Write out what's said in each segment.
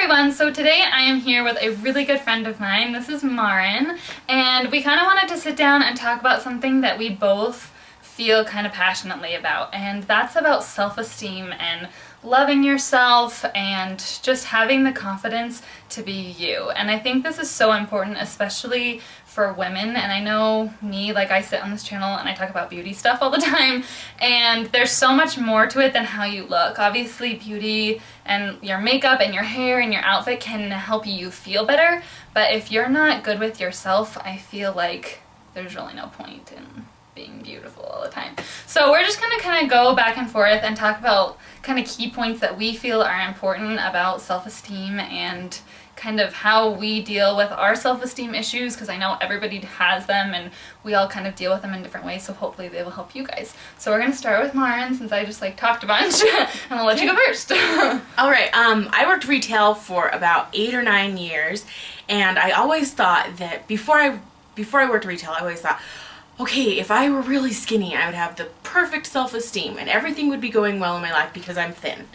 everyone, so today I am here with a really good friend of mine. This is Maren, and we kind of wanted to sit down and talk about something that we both feel kind of passionately about, and that's about self-esteem and loving yourself and just having the confidence to be you. And I think this is so important, especially for women. And I know me, like, I sit on this channel and I talk about beauty stuff all the time, and there's so much more to it than how you look. Obviously, beauty and your makeup and your hair and your outfit can help you feel better, but if you're not good with yourself, I feel like there's really no point in being beautiful all the time. So we're just gonna kind of go back and forth and talk about kind of key points that we feel are important about self-esteem and kind of how we deal with our self-esteem issues, because I know everybody has them and we all kind of deal with them in different ways, so hopefully they will help you guys. So we're gonna start with Maren, since I just like talked a bunch, and I'll let you go first. Alright, I worked retail for about 8 or 9 years, and I always thought that before I worked retail, I always thought, okay, if I were really skinny, I would have the perfect self-esteem and everything would be going well in my life because I'm thin.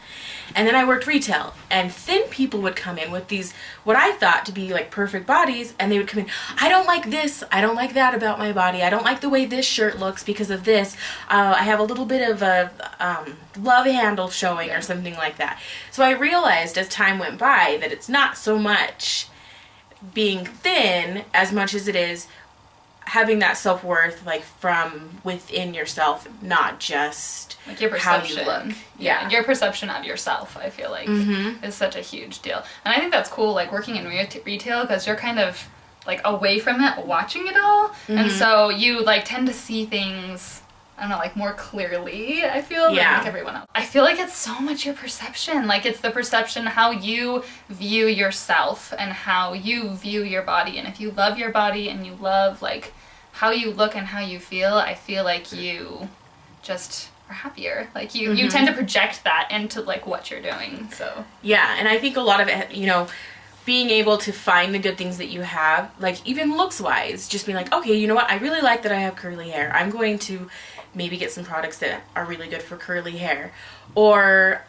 And then I worked retail, and thin people would come in with these, what I thought to be like perfect bodies, and they would come in, I don't like this, I don't like that about my body, I don't like the way this shirt looks because of this, I have a little bit of a love handle showing or something like that. So I realized as time went by that it's not so much being thin as much as it is having that self-worth like from within yourself, not just like your perception. How you look. Yeah, your perception of yourself, I feel like, is such a huge deal. And I think that's cool, like working in retail, because you're kind of like away from it, watching it all, and so you like tend to see things, I don't know, like more clearly, I feel, than like everyone else. I feel like it's so much your perception. Like, it's the perception, how you view yourself and how you view your body. And if you love your body and you love, like, how you look and how you feel, I feel like you just are happier. Like, you tend to project that into, like, what you're doing, so. Yeah, and I think a lot of it, you know, being able to find the good things that you have, like, even looks-wise, just being like, okay, you know what, I really like that I have curly hair. I'm going to maybe get some products that are really good for curly hair. Or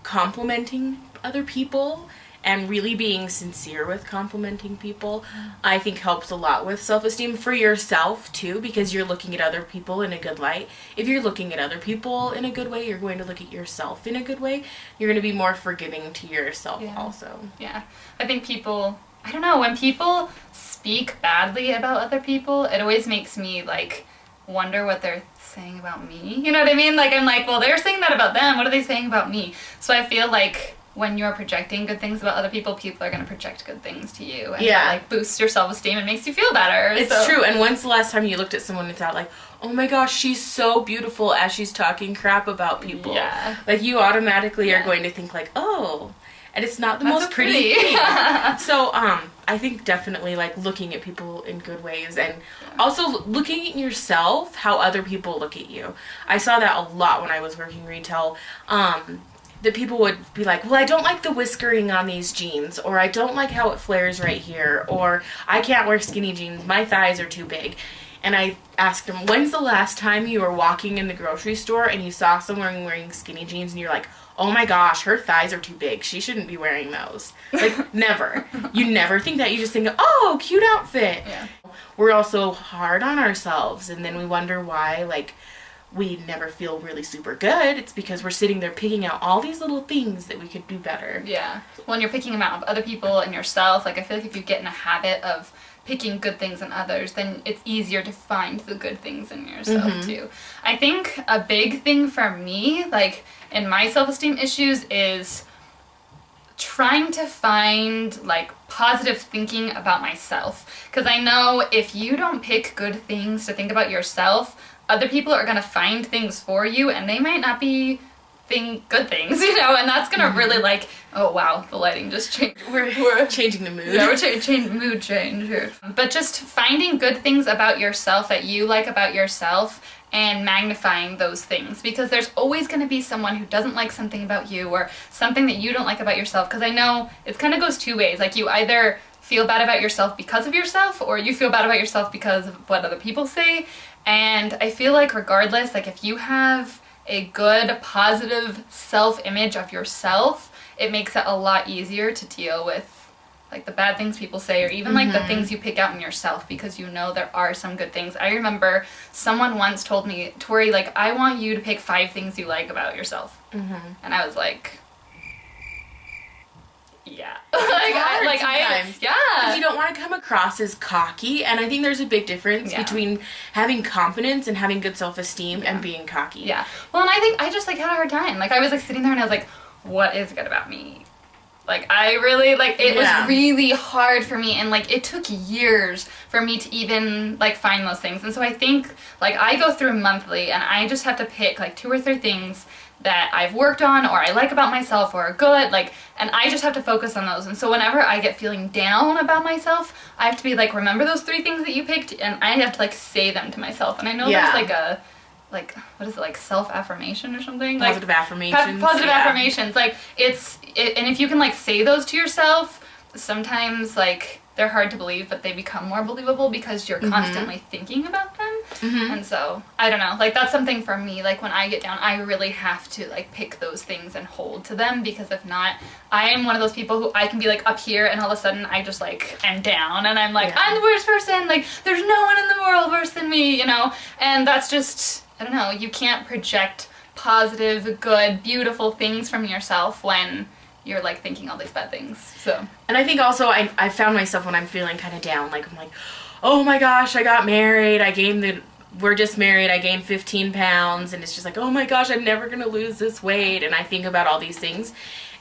complimenting other people and really being sincere with complimenting people, I think helps a lot with self-esteem for yourself too, because you're looking at other people in a good light. If you're looking at other people in a good way, you're going to look at yourself in a good way. You're going to be more forgiving to yourself also. Yeah. I think people, I don't know, when people speak badly about other people, it always makes me like wonder what they're saying about me. You know what I mean? Like, I'm like, well, they're saying that about them. What are they saying about me? So I feel like when you're projecting good things about other people, people are going to project good things to you. And that, like, boosts your self-esteem and makes you feel better. It's true. And when's the last time you looked at someone and thought, like, oh my gosh, she's so beautiful, as she's talking crap about people? Yeah. Like, you automatically are going to think, like, oh, and it's not the most pretty thing. So, I think definitely, like, looking at people in good ways, and also looking at yourself, how other people look at you. I saw that a lot when I was working retail. That people would be like, well, I don't like the whiskering on these jeans, or I don't like how it flares right here, or I can't wear skinny jeans, my thighs are too big. And I asked them, when's the last time you were walking in the grocery store and you saw someone wearing skinny jeans and you're like, oh my gosh, her thighs are too big, she shouldn't be wearing those? Like, never. You never think that. You just think, oh, cute outfit. Yeah. We're also hard on ourselves, and then we wonder why, like, we never feel really super good. It's because we're sitting there picking out all these little things that we could do better. Yeah. When you're picking them out of other people and yourself, like, I feel like if you get in a habit of picking good things in others, then it's easier to find the good things in yourself too. I think a big thing for me, like, in my self-esteem issues, is trying to find, like, positive thinking about myself. Because I know if you don't pick good things to think about yourself, other people are going to find things for you, and they might not be good things, you know, and that's going to really, like, oh wow, the lighting just changed. We're changing the mood. Yeah, we're changing mood change here. But just finding good things about yourself that you like about yourself and magnifying those things, because there's always going to be someone who doesn't like something about you or something that you don't like about yourself, because I know it kind of goes two ways. Like, you either feel bad about yourself because of yourself, or you feel bad about yourself because of what other people say. And I feel like regardless, like, if you have a good, positive self-image of yourself, it makes it a lot easier to deal with like the bad things people say, or even like the things you pick out in yourself, because you know there are some good things. I remember someone once told me, Tori, like, I want you to pick 5 things you like about yourself. And I was like, yeah. Yeah. Because you don't want to come across as cocky, and I think there's a big difference between having confidence and having good self-esteem and being cocky. Yeah. Well, and I think I just like had a hard time. Like I was like sitting there and I was like, what is good about me? Like, I really, like, it was really hard for me, and, like, it took years for me to even, like, find those things. And so I think, like, I go through monthly, and I just have to pick, like, 2 or 3 things that I've worked on, or I like about myself, or are good, like, and I just have to focus on those. And so whenever I get feeling down about myself, I have to be like, remember those 3 things that you picked? And I have to, like, say them to myself. And I know there's, like, a... like, what is it, like self-affirmation or something? Positive affirmations. Positive affirmations. Like, and if you can, like, say those to yourself, sometimes, like, they're hard to believe, but they become more believable because you're constantly thinking about them. And so, I don't know, like, that's something for me. Like, when I get down, I really have to, like, pick those things and hold to them, because if not, I am one of those people who I can be, like, up here, and all of a sudden I just, like, am down, and I'm like, I'm the worst person, like, there's no one in the world worse than me, you know? And that's just... I don't know, you can't project positive, good, beautiful things from yourself when you're, like, thinking all these bad things, so. And I think also I found myself when I'm feeling kind of down, like, I'm like, oh my gosh, I got married, we're just married, I gained 15 pounds, and it's just like, oh my gosh, I'm never gonna lose this weight, and I think about all these things.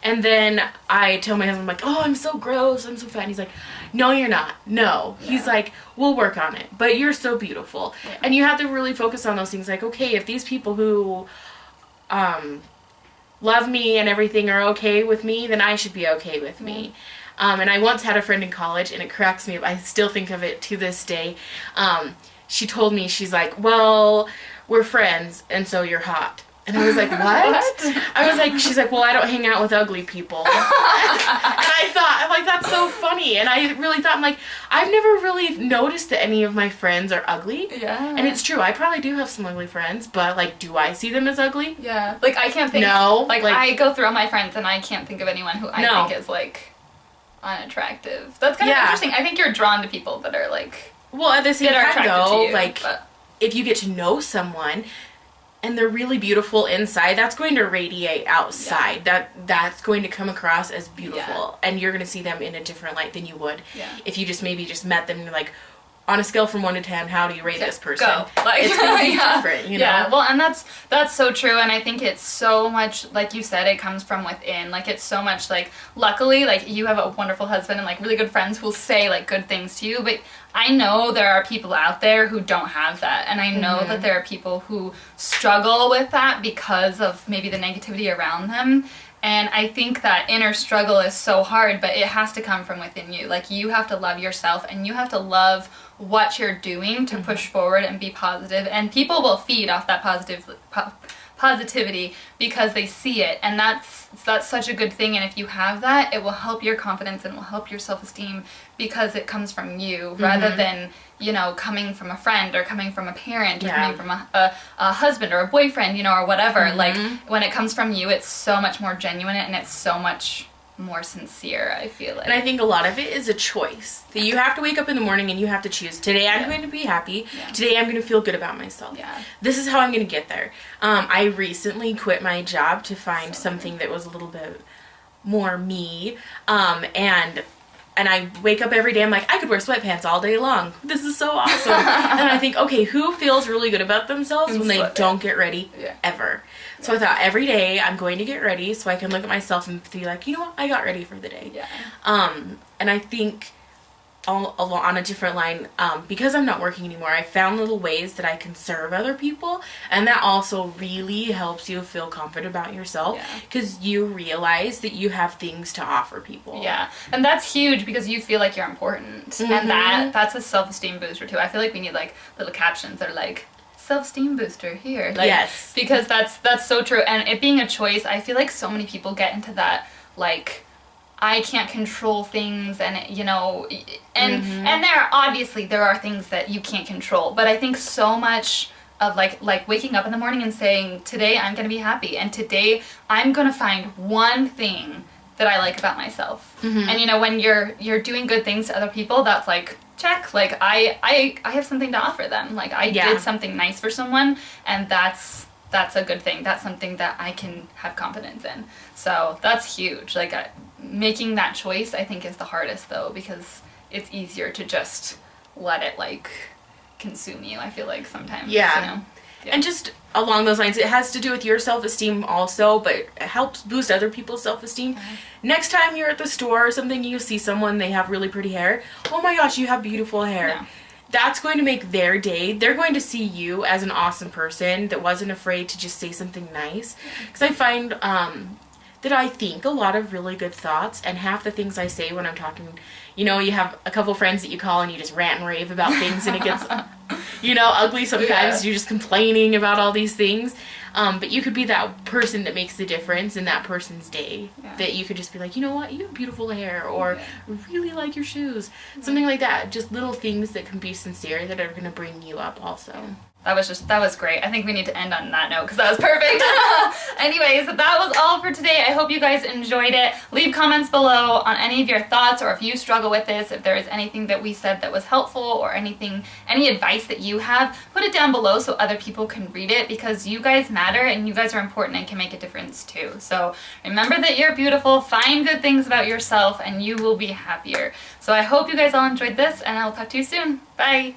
And then I tell my husband, I'm like, oh, I'm so gross, I'm so fat. And he's like, no, you're not. No. Yeah. He's like, we'll work on it. But you're so beautiful. Yeah. And you have to really focus on those things. Like, okay, if these people who love me and everything are okay with me, then I should be okay with me. And I once had a friend in college, and it cracks me up. I still think of it to this day. She told me, she's like, well, we're friends, and so you're hot. And I was like, what? I was like, she's like, well, I don't hang out with ugly people. And I thought, I'm like, that's so funny. And I really thought, I'm like, I've never really noticed that any of my friends are ugly. Yeah. And it's true. I probably do have some ugly friends, but, like, do I see them as ugly? Yeah. Like, I can't think. No. Like I go through all my friends, and I can't think of anyone who I think is, like, unattractive. That's kind of interesting. I think you're drawn to people that are, like... Well, at the same time, though, you, like, if you get to know someone... and they're really beautiful inside, that's going to radiate outside. That's going to come across as beautiful. And you're going to see them in a different light than you would if you just met them and you're like, on a scale from 1 to 10, how do you rate this person? Go. Like, it's going to be different, you know? Yeah, well, and that's so true, and I think it's so much, like you said, it comes from within. Like, it's so much, like, luckily, like, you have a wonderful husband and, like, really good friends who'll say, like, good things to you, but I know there are people out there who don't have that, and I know that there are people who struggle with that because of maybe the negativity around them. And I think that inner struggle is so hard, but it has to come from within you. Like, you have to love yourself, and you have to love what you're doing to push forward and be positive. And people will feed off that positivity because they see it. And that's such a good thing. And if you have that, it will help your confidence and will help your self-esteem because it comes from you rather than, you know, coming from a friend or coming from a parent or coming from a husband or a boyfriend, you know, or whatever. Like, when it comes from you, it's so much more genuine and it's so much more sincere, I feel like. And I think a lot of it is a choice. That you have to wake up in the morning and you have to choose, today I'm going to be happy, today I'm going to feel good about myself. This is how I'm going to get there. I recently quit my job to find something that was a little bit more me, and I wake up every day, I'm like, I could wear sweatpants all day long. This is so awesome. And I think, okay, who feels really good about themselves when they don't get ready ever? So I thought, every day I'm going to get ready so I can look at myself and be like, you know what, I got ready for the day. And I think on a different line, because I'm not working anymore, I found little ways that I can serve other people, and that also really helps you feel confident about yourself because you realize that you have things to offer people. And that's huge because you feel like you're important, and that's a self-esteem booster too. I feel like we need like little captions that are like, self-esteem booster here, like, because that's so true. And it being a choice, I feel like so many people get into that, like, I can't control things, and you know, and there are things that you can't control, but I think so much of like waking up in the morning and saying, today I'm gonna be happy, and today I'm gonna find one thing that I like about myself. And you know, when you're doing good things to other people, that's like, check, like I have something to offer them. Like I did something nice for someone, and that's a good thing. That's something that I can have confidence in. So that's huge. Like making that choice, I think, is the hardest though, because it's easier to just let it like consume you, I feel like sometimes. You know? And just along those lines, it has to do with your self-esteem also, but it helps boost other people's self-esteem. Next time you're at the store or something, you see someone, they have really pretty hair. Oh my gosh, you have beautiful hair. That's going to make their day. They're going to see you as an awesome person that wasn't afraid to just say something nice. Because I find that I think a lot of really good thoughts, and half the things I say when I'm talking, you know, you have a couple friends that you call and you just rant and rave about things, and it gets, you know, ugly sometimes. You're just complaining about all these things. But you could be that person that makes the difference in that person's day. That you could just be like, you know what, you have beautiful hair, or really like your shoes. Something like that. Just little things that can be sincere that are going to bring you up also. That was great. I think we need to end on that note because that was perfect. Anyways, that was all for today. I hope you guys enjoyed it. Leave comments below on any of your thoughts, or if you struggle with this, if there is anything that we said that was helpful, or anything, any advice that you have, put it down below so other people can read it, because you guys matter and you guys are important and can make a difference too. So remember that you're beautiful, find good things about yourself, and you will be happier. So I hope you guys all enjoyed this, and I'll talk to you soon. Bye!